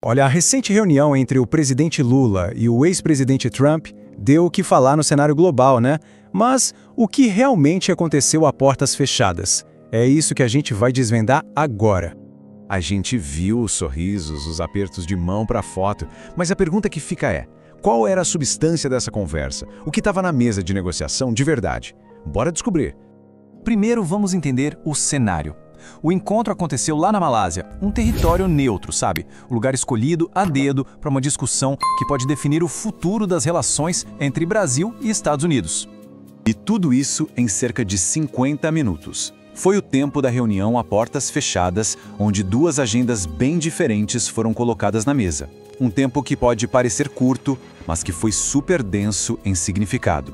Olha, a recente reunião entre o presidente Lula e o ex-presidente Trump deu o que falar no cenário global, né? Mas o que realmente aconteceu a portas fechadas? É isso que a gente vai desvendar agora. A gente viu os sorrisos, os apertos de mão para a foto, mas a pergunta que fica é: qual era a substância dessa conversa? O que estava na mesa de negociação de verdade? Bora descobrir. Primeiro vamos entender o cenário. O encontro aconteceu lá na Malásia, um território neutro, sabe? O lugar escolhido a dedo para uma discussão que pode definir o futuro das relações entre Brasil e Estados Unidos. E tudo isso em cerca de 50 minutos. Foi o tempo da reunião a portas fechadas, onde duas agendas bem diferentes foram colocadas na mesa. Um tempo que pode parecer curto, mas que foi super denso em significado.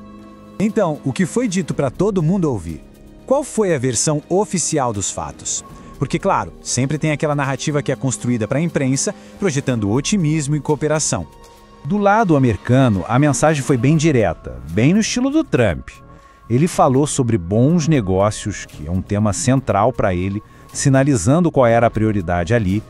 Então, o que foi dito para todo mundo ouvir? Qual foi a versão oficial dos fatos? Porque, claro, sempre tem aquela narrativa que é construída para a imprensa, projetando otimismo e cooperação. Do lado americano, a mensagem foi bem direta, bem no estilo do Trump. Ele falou sobre bons negócios, que é um tema central para ele, sinalizando qual era a prioridade ali.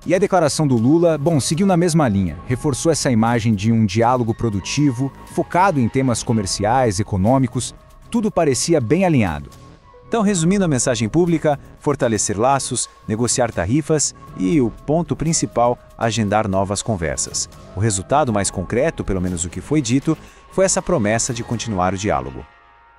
E a declaração do Lula, seguiu na mesma linha, reforçou essa imagem de um diálogo produtivo, focado em temas comerciais, econômicos, tudo parecia bem alinhado. Então, resumindo a mensagem pública, fortalecer laços, negociar tarifas e, o ponto principal, agendar novas conversas. O resultado mais concreto, pelo menos o que foi dito, foi essa promessa de continuar o diálogo.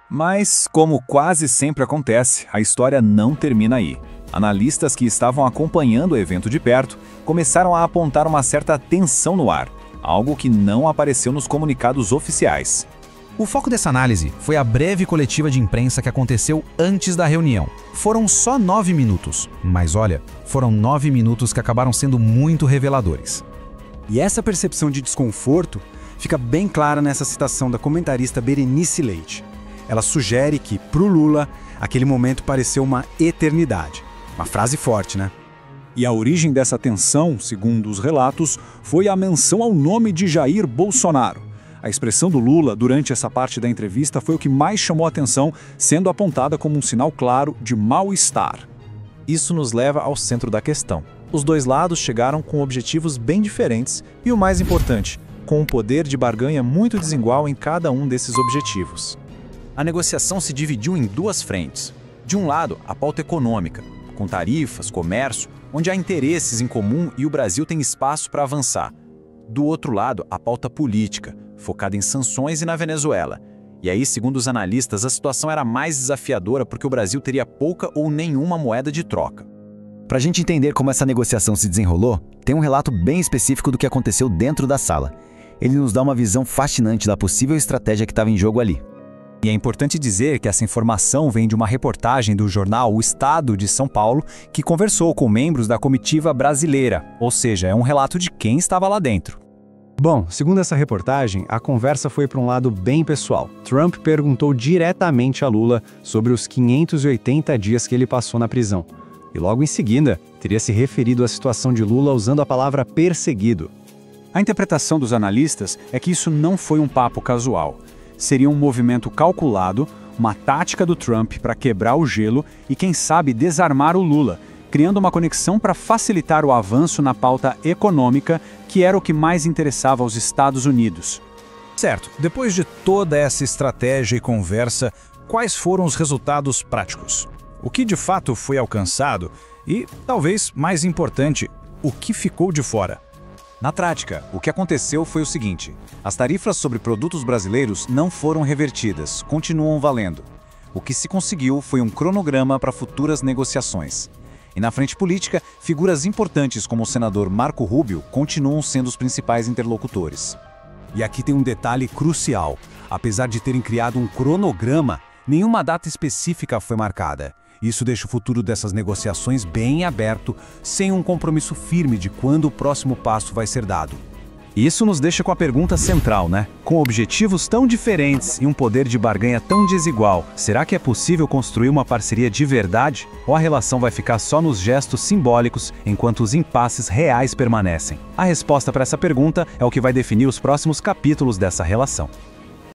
Mas, como quase sempre acontece, a história não termina aí. Analistas que estavam acompanhando o evento de perto começaram a apontar uma certa tensão no ar, algo que não apareceu nos comunicados oficiais. O foco dessa análise foi a breve coletiva de imprensa que aconteceu antes da reunião. Foram só 9 minutos, mas olha, foram 9 minutos que acabaram sendo muito reveladores. E essa percepção de desconforto fica bem clara nessa citação da comentarista Berenice Leite. Ela sugere que, para o Lula, aquele momento pareceu uma eternidade. Uma frase forte, né? E a origem dessa tensão, segundo os relatos, foi a menção ao nome de Jair Bolsonaro. A expressão do Lula durante essa parte da entrevista foi o que mais chamou a atenção, sendo apontada como um sinal claro de mal-estar. Isso nos leva ao centro da questão. Os dois lados chegaram com objetivos bem diferentes e, o mais importante, com um poder de barganha muito desigual em cada um desses objetivos. A negociação se dividiu em duas frentes. De um lado, a pauta econômica, com tarifas, comércio, onde há interesses em comum e o Brasil tem espaço para avançar. Do outro lado, a pauta política, focada em sanções e na Venezuela. E aí, segundo os analistas, a situação era mais desafiadora porque o Brasil teria pouca ou nenhuma moeda de troca. Para a gente entender como essa negociação se desenrolou, tem um relato bem específico do que aconteceu dentro da sala. Ele nos dá uma visão fascinante da possível estratégia que estava em jogo ali. E é importante dizer que essa informação vem de uma reportagem do jornal O Estado de São Paulo, que conversou com membros da comitiva brasileira, ou seja, é um relato de quem estava lá dentro. Bom, segundo essa reportagem, a conversa foi para um lado bem pessoal. Trump perguntou diretamente a Lula sobre os 580 dias que ele passou na prisão. E logo em seguida, teria se referido à situação de Lula usando a palavra perseguido. A interpretação dos analistas é que isso não foi um papo casual. Seria um movimento calculado, uma tática do Trump para quebrar o gelo e, quem sabe, desarmar o Lula, criando uma conexão para facilitar o avanço na pauta econômica, que era o que mais interessava aos Estados Unidos. Certo, depois de toda essa estratégia e conversa, quais foram os resultados práticos? O que de fato foi alcançado e, talvez mais importante, o que ficou de fora? Na prática, o que aconteceu foi o seguinte: as tarifas sobre produtos brasileiros não foram revertidas, continuam valendo. O que se conseguiu foi um cronograma para futuras negociações. E na frente política, figuras importantes como o senador Marco Rubio continuam sendo os principais interlocutores. E aqui tem um detalhe crucial. Apesar de terem criado um cronograma, nenhuma data específica foi marcada. Isso deixa o futuro dessas negociações bem aberto, sem um compromisso firme de quando o próximo passo vai ser dado. Isso nos deixa com a pergunta central, né? Com objetivos tão diferentes e um poder de barganha tão desigual, será que é possível construir uma parceria de verdade? Ou a relação vai ficar só nos gestos simbólicos, enquanto os impasses reais permanecem? A resposta para essa pergunta é o que vai definir os próximos capítulos dessa relação.